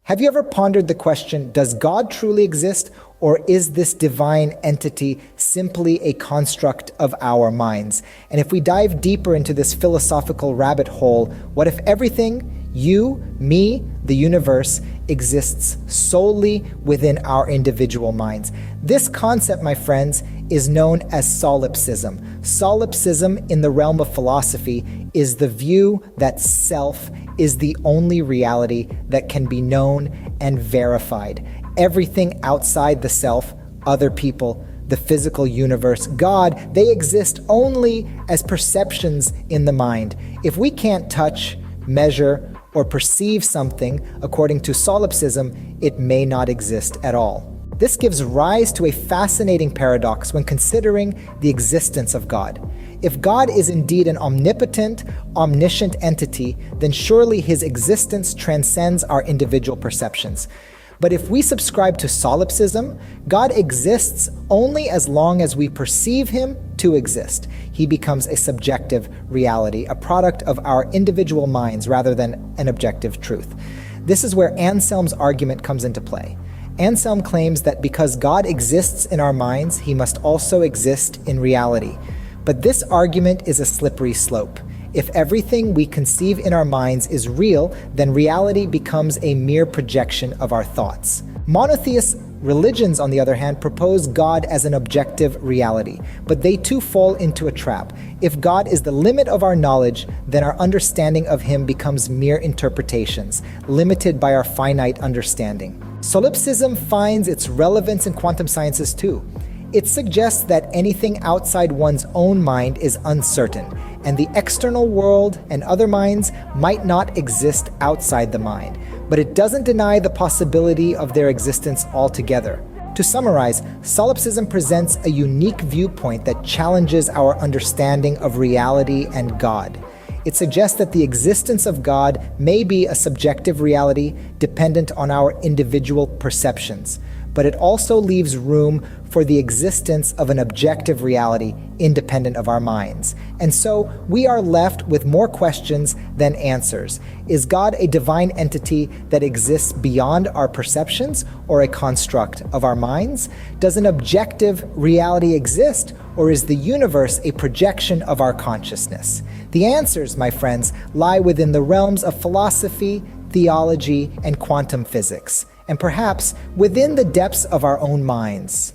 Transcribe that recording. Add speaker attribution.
Speaker 1: Have you ever pondered the question, does God truly exist, or is this divine entity simply a construct of our minds? And if we dive deeper into this philosophical rabbit hole, what if everything, you, me, the universe, exists solely within our individual minds? This concept, my friends, is known as solipsism. Solipsism in the realm of philosophy is the view that self is the only reality that can be known and verified. Everything outside the self, other people, the physical universe, God, they exist only as perceptions in the mind. If we can't touch, measure, or perceive something, according to solipsism, it may not exist at all. This gives rise to a fascinating paradox when considering the existence of God. If God is indeed an omnipotent, omniscient entity, then surely his existence transcends our individual perceptions. But if we subscribe to solipsism, God exists only as long as we perceive him to exist. He becomes a subjective reality, a product of our individual minds rather than an objective truth. This is where Anselm's argument comes into play. Anselm claims that because God exists in our minds, he must also exist in reality. But this argument is a slippery slope. If everything we conceive in our minds is real, then reality becomes a mere projection of our thoughts. Monotheist religions, on the other hand, propose God as an objective reality, but they too fall into a trap. If God is the limit of our knowledge, then our understanding of him becomes mere interpretations, limited by our finite understanding. Solipsism finds its relevance in quantum sciences too. It suggests that anything outside one's own mind is uncertain, and the external world and other minds might not exist outside the mind, but it doesn't deny the possibility of their existence altogether. To summarize, solipsism presents a unique viewpoint that challenges our understanding of reality and God. It suggests that the existence of God may be a subjective reality dependent on our individual perceptions, but it also leaves room for the existence of an objective reality independent of our minds. And so we are left with more questions than answers. Is God a divine entity that exists beyond our perceptions or a construct of our minds? Does an objective reality exist, or is the universe a projection of our consciousness? The answers, my friends, lie within the realms of philosophy, theology, and quantum physics, and perhaps within the depths of our own minds.